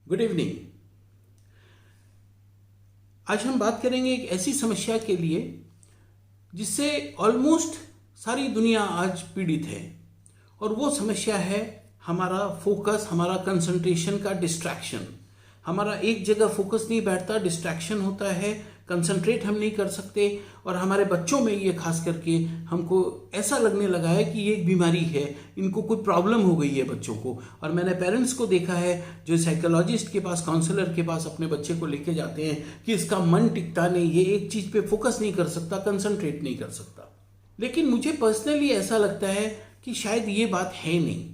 Good evening. आज हम बात करेंगे एक ऐसी समस्या के लिए जिससे ऑलमोस्ट सारी दुनिया आज पीड़ित है, और वो समस्या है हमारा फोकस, हमारा कंसंट्रेशन का डिस्ट्रैक्शन। हमारा एक जगह फोकस नहीं बैठता, डिस्ट्रैक्शन होता है, कंसंट्रेट हम नहीं कर सकते। और हमारे बच्चों में ये खास करके हमको ऐसा लगने लगा है कि ये एक बीमारी है, इनको कोई प्रॉब्लम हो गई है बच्चों को। और मैंने पेरेंट्स को देखा है जो साइकोलॉजिस्ट के पास, काउंसलर के पास अपने बच्चे को लेके जाते हैं कि इसका मन टिकता नहीं, ये एक चीज पे फोकस नहीं कर सकता, कंसंट्रेट नहीं कर सकता। लेकिन मुझे पर्सनली ऐसा लगता है कि शायद ये बात है नहीं।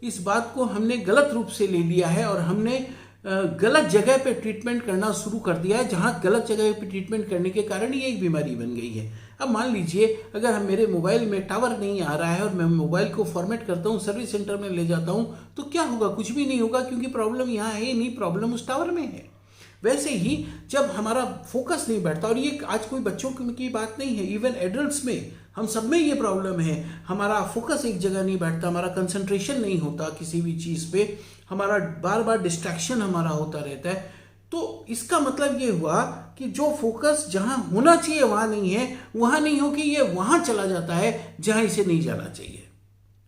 इस बात को हमने गलत रूप से ले लिया है और हमने गलत जगह पे ट्रीटमेंट करना शुरू कर दिया है, जहां गलत जगह पे ट्रीटमेंट करने के कारण ये एक बीमारी बन गई है। अब मान लीजिए अगर हम मेरे मोबाइल में टावर नहीं आ रहा है और मैं मोबाइल को फॉर्मेट करता हूं, सर्विस सेंटर में ले जाता हूं, तो क्या होगा? कुछ भी नहीं होगा, क्योंकि प्रॉब्लम यहाँ है नहीं, प्रॉब्लम उस टावर में है। वैसे ही जब हमारा फोकस नहीं बैठता, और ये आज कोई बच्चों की बात नहीं है, इवन एडल्ट्स में, हम सब में ये प्रॉब्लम है। हमारा फोकस एक जगह नहीं बैठता, हमारा कंसंट्रेशन नहीं होता किसी भी चीज पे, हमारा बार बार डिस्ट्रैक्शन हमारा होता रहता है। तो इसका मतलब ये हुआ कि जो फोकस जहां होना चाहिए वहां नहीं है, वहां नहीं हो कि ये वहां चला जाता है जहां इसे नहीं जाना चाहिए।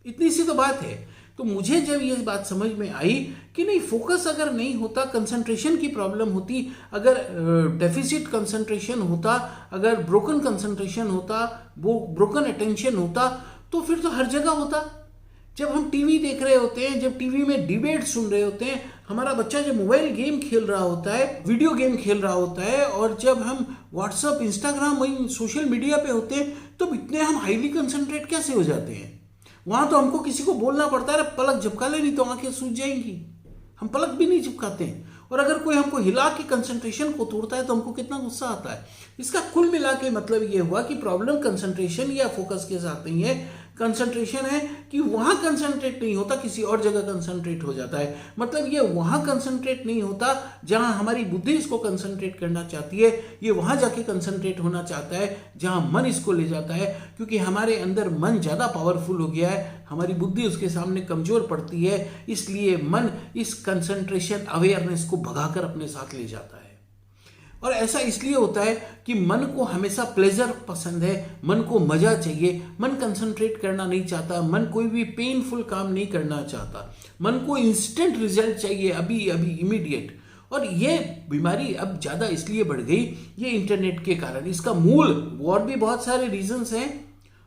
इतनी सी तो बात है। तो मुझे जब ये बात समझ में आई कि नहीं, फोकस अगर नहीं होता, कंसंट्रेशन की प्रॉब्लम होती, अगर डेफिसिट कंसंट्रेशन होता, अगर ब्रोकन कंसंट्रेशन होता, वो ब्रोकन अटेंशन होता, तो फिर तो हर जगह होता। जब हम टीवी देख रहे होते हैं, जब टीवी में डिबेट सुन रहे होते हैं, हमारा बच्चा जब मोबाइल गेम खेल रहा होता है, वीडियो गेम खेल रहा होता है, और जब हम व्हाट्सअप, इंस्टाग्राम, वही सोशल मीडिया पे होते हैं, तो इतने हम हाईली कंसंट्रेट कैसे हो जाते हैं? वहां तो हमको किसी को बोलना पड़ता है, पलक झपका ले, नहीं तो आंखें सूज जाएंगी। हम पलक भी नहीं झपकाते हैं। और अगर कोई हमको हिला के कंसंट्रेशन को तोड़ता है तो हमको कितना गुस्सा आता है। इसका कुल मिला के मतलब ये हुआ कि प्रॉब्लम कंसंट्रेशन या फोकस के साथ नहीं है, कंसंट्रेशन है कि वहां कंसंट्रेट नहीं होता, किसी और जगह कंसंट्रेट हो जाता है। मतलब ये वहां कंसंट्रेट नहीं होता जहां हमारी बुद्धि इसको कंसंट्रेट करना चाहती है, ये वहां जाके कंसंट्रेट होना चाहता है जहां मन इसको ले जाता है। क्योंकि हमारे अंदर मन ज्यादा पावरफुल हो गया है, हमारी बुद्धि उसके सामने कमजोर पड़ती है, इसलिए मन इस कंसंट्रेशन अवेयरनेस को भगाकर अपने साथ ले जाता है। और ऐसा इसलिए होता है कि मन को हमेशा प्लेजर पसंद है, मन को मजा चाहिए, मन कंसंट्रेट करना नहीं चाहता, मन कोई भी पेनफुल काम नहीं करना चाहता, मन को इंस्टेंट रिजल्ट चाहिए, अभी अभी इमीडिएट। और ये बीमारी अब ज्यादा इसलिए बढ़ गई, ये इंटरनेट के कारण। इसका मूल और भी बहुत सारे रीजंस हैं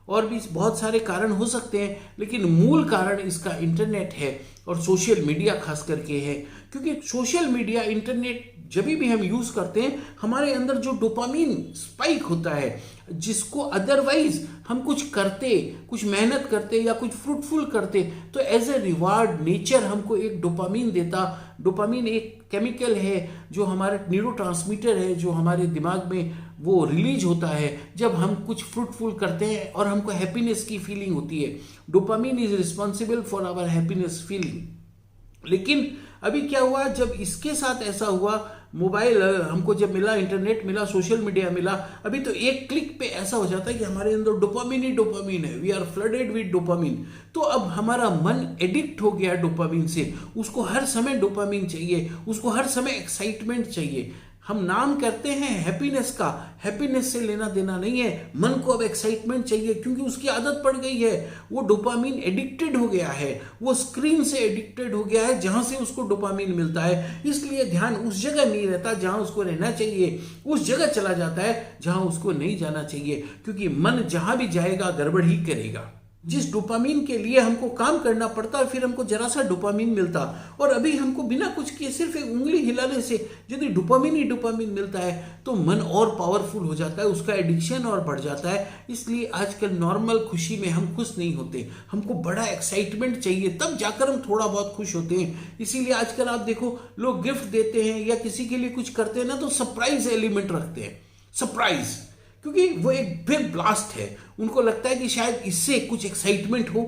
और भी बहुत सारे कारण हो सकते हैं, लेकिन मूल कारण इसका इंटरनेट है और सोशल मीडिया खास करके है। क्योंकि सोशल मीडिया, इंटरनेट जब भी हम यूज करते हैं, हमारे अंदर जो डोपामीन स्पाइक होता है, जिसको अदरवाइज हम कुछ करते, कुछ मेहनत करते या कुछ फ्रूटफुल करते, तो एज ए रिवार्ड नेचर हमको एक डोपामीन देता। डोपामीन एक केमिकल है जो हमारे न्यूरोट्रांसमीटर है, जो हमारे दिमाग में वो रिलीज होता है जब हम कुछ फ्रूटफुल करते हैं और हमको हैप्पीनेस की फीलिंग होती है। Dopamine is responsible for our happiness feeling. लेकिन अभी क्या हुआ, जब इसके साथ ऐसा हुआ, मोबाइल हमको जब मिला, इंटरनेट मिला, सोशल मीडिया मिला, अभी तो एक क्लिक पे ऐसा हो जाता है कि हमारे अंदर डोपामीन ही डोपामीन है, we are flooded with dopamine. तो अब हमारा मन एडिक्ट हो गया डोपामीन से, उसको हर समय डोपामीन चाहिए, उसको हर समय एक्साइटमेंट चाहिए। हम नाम करते हैं हैप्पीनेस का, हैप्पीनेस से लेना देना नहीं है, मन को अब एक्साइटमेंट चाहिए, क्योंकि उसकी आदत पड़ गई है, वो डोपामीन एडिक्टेड हो गया है, वो स्क्रीन से एडिक्टेड हो गया है जहां से उसको डोपामीन मिलता है। इसलिए ध्यान उस जगह नहीं रहता जहां उसको रहना चाहिए, उस जगह चला जाता है जहां उसको नहीं जाना चाहिए, क्योंकि मन जहां भी जाएगा गड़बड़ ही करेगा। जिस डोपामीन के लिए हमको काम करना पड़ता है, फिर हमको जरा सा डोपामीन मिलता, और अभी हमको बिना कुछ किए सिर्फ एक उंगली हिलाने से यदि डोपामीन ही डोपामीन मिलता है तो मन और पावरफुल हो जाता है, उसका एडिक्शन और बढ़ जाता है। इसलिए आजकल नॉर्मल खुशी में हम खुश नहीं होते, हमको बड़ा एक्साइटमेंट चाहिए, तब जाकर हम थोड़ा बहुत खुश होते हैं। इसीलिए आजकल आप देखो, लोग गिफ्ट देते हैं या किसी के लिए कुछ करते हैं ना, तो सरप्राइज एलिमेंट रखते हैं, सरप्राइज, क्योंकि वो एक बिग ब्लास्ट है। उनको लगता है कि शायद इससे कुछ एक्साइटमेंट हो,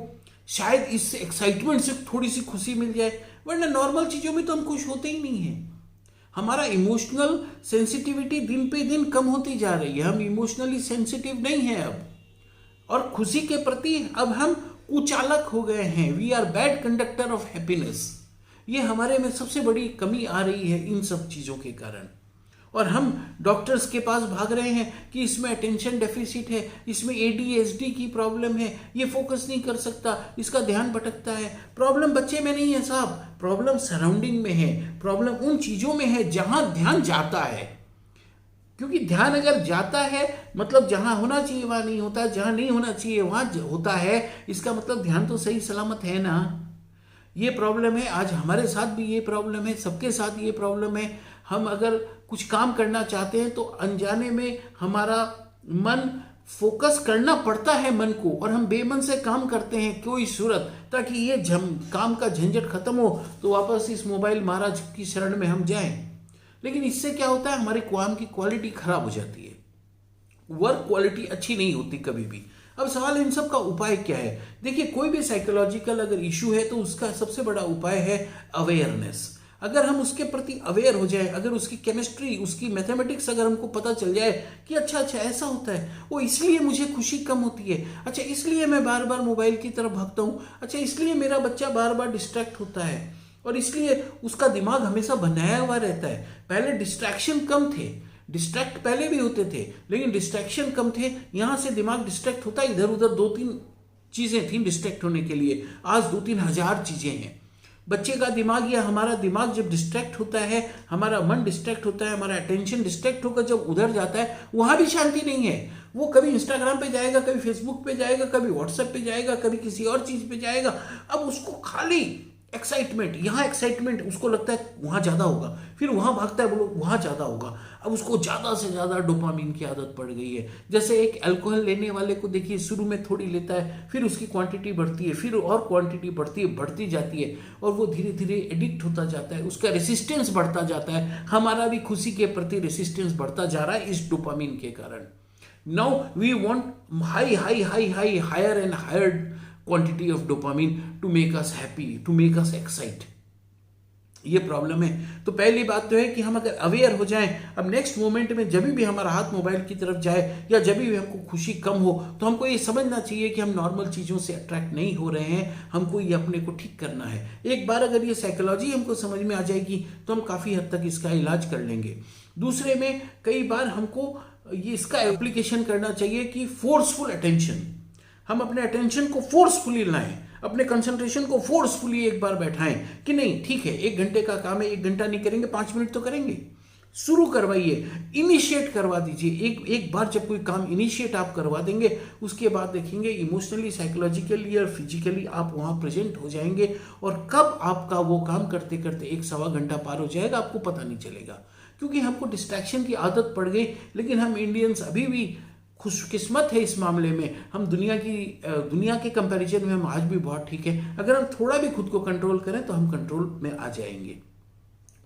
शायद इससे एक्साइटमेंट से थोड़ी सी खुशी मिल जाए, वरना नॉर्मल चीजों में तो हम खुश होते ही नहीं है। हमारा इमोशनल सेंसिटिविटी दिन पे दिन कम होती जा रही है, हम इमोशनली सेंसिटिव नहीं है अब, और खुशी के प्रति अब हम कुचालक हो गए हैं। We are bad conductor of happiness. ये हमारे में सबसे बड़ी कमी आ रही है इन सब चीज़ों के कारण। और हम डॉक्टर्स के पास भाग रहे हैं कि इसमें अटेंशन डेफिसिट है, इसमें ADHD की प्रॉब्लम है, ये फोकस नहीं कर सकता, इसका ध्यान भटकता है। प्रॉब्लम बच्चे में नहीं है साहब, प्रॉब्लम सराउंडिंग में है, प्रॉब्लम उन चीज़ों में है जहां ध्यान जाता है। क्योंकि ध्यान अगर जाता है मतलब जहां होना चाहिए वहां नहीं होता, जहां नहीं होना चाहिए वहां होता है, इसका मतलब ध्यान तो सही सलामत है ना। ये प्रॉब्लम है, आज हमारे साथ भी ये प्रॉब्लम है, सबके साथ ये प्रॉब्लम है। हम अगर कुछ काम करना चाहते हैं तो अनजाने में हमारा मन फोकस करना पड़ता है मन को, और हम बेमन से काम करते हैं कोई सूरत, ताकि ये काम का झंझट खत्म हो तो वापस इस मोबाइल महाराज की शरण में हम जाएं। लेकिन इससे क्या होता है, हमारे काम की क्वालिटी खराब हो जाती है, वर्क क्वालिटी अच्छी नहीं होती कभी भी। अब सवाल इन सब का उपाय क्या है? देखिए, कोई भी साइकोलॉजिकल अगर इशू है तो उसका सबसे बड़ा उपाय है अवेयरनेस। अगर हम उसके प्रति अवेयर हो जाए, अगर उसकी केमिस्ट्री, उसकी मैथमेटिक्स अगर हमको पता चल जाए कि अच्छा ऐसा होता है, वो इसलिए मुझे खुशी कम होती है, अच्छा इसलिए मैं बार बार मोबाइल की तरफ भागता हूँ, अच्छा इसलिए मेरा बच्चा बार बार डिस्ट्रैक्ट होता है, और इसलिए उसका दिमाग हमेशा बनाया हुआ रहता है। पहले डिस्ट्रैक्शन कम थे, डिस्ट्रैक्ट पहले भी होते थे लेकिन डिस्ट्रैक्शन कम थे, यहां से दिमाग डिस्ट्रैक्ट होता, इधर उधर 2-3 चीजें थी डिस्ट्रैक्ट होने के लिए, आज 2-3 हजार चीजें हैं। बच्चे का दिमाग या हमारा दिमाग जब डिस्ट्रैक्ट होता है, हमारा मन डिस्ट्रैक्ट होता है, हमारा अटेंशन डिस्ट्रैक्ट होकर जब उधर जाता है, वहां भी शांति नहीं है। वो कभी इंस्टाग्राम पे जाएगा, कभी फेसबुक पे जाएगा, कभी व्हाट्सएप पे जाएगा, कभी किसी और चीज पे जाएगा। अब उसको खाली एक्साइटमेंट, यहाँ एक्साइटमेंट उसको लगता है वहां ज्यादा होगा, फिर वहां भागता है, बोलो वहां ज्यादा होगा। अब उसको ज्यादा से ज्यादा डोपामीन की आदत पड़ गई है। जैसे एक अल्कोहल लेने वाले को देखिए, शुरू में थोड़ी लेता है, फिर उसकी क्वांटिटी बढ़ती है, फिर और क्वांटिटी बढ़ती जाती है, और वो धीरे धीरे एडिक्ट होता जाता है, उसका रेसिस्टेंस बढ़ता जाता है। हमारा भी खुशी के प्रति रेसिस्टेंस बढ़ता जा रहा है इस डोपामीन के कारण। Now we want higher and higher quantity of dopamine to make us happy, to make us excite। ये प्रॉब्लम है। तो पहली बात तो है कि हम अगर अवेयर हो जाएं, अब नेक्स्ट मोमेंट में जब भी हमारा हाथ मोबाइल की तरफ जाए या जब भी हमको खुशी कम हो, तो हमको ये समझना चाहिए कि हम नॉर्मल चीज़ों से अट्रैक्ट नहीं हो रहे हैं, हमको ये अपने को ठीक करना है। एक बार अगर ये साइकोलॉजी हमको समझ में आ जाएगी तो हम काफ़ी हद तक इसका इलाज कर लेंगे। दूसरे में कई बार हमको ये इसका एप्लीकेशन करना चाहिए कि फोर्सफुल अटेंशन, हम अपने अटेंशन को फोर्सफुली लाएं, अपने कंसंट्रेशन को फोर्सफुली एक बार बैठाएं कि नहीं ठीक है 1 घंटे का काम है, 1 घंटा नहीं करेंगे, 5 मिनट तो करेंगे। शुरू करवाइए, इनिशिएट करवा दीजिए। एक बार जब कोई काम इनिशिएट आप करवा देंगे, उसके बाद देखेंगे इमोशनली, साइकोलॉजिकली और फिजिकली आप वहां प्रेजेंट हो जाएंगे, और कब आपका वो काम करते करते 1-1.25 घंटा पार हो जाएगा आपको पता नहीं चलेगा। क्योंकि हमको डिस्ट्रैक्शन की आदत पड़ गई। लेकिन हम इंडियंस अभी भी खुशकिस्मत है इस मामले में, हम दुनिया के कंपैरिजन में हम आज भी बहुत ठीक है। अगर हम थोड़ा भी खुद को कंट्रोल करें तो हम कंट्रोल में आ जाएंगे।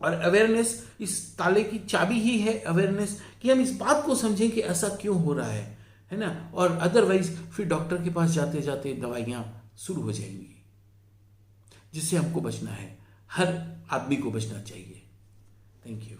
और अवेयरनेस इस ताले की चाबी ही है, अवेयरनेस, कि हम इस बात को समझें कि ऐसा क्यों हो रहा है ना। और अदरवाइज फिर डॉक्टर के पास जाते जाते दवाइयाँ शुरू हो जाएंगी, जिससे हमको बचना है। हर आदमी को बचना चाहिए। Thank you.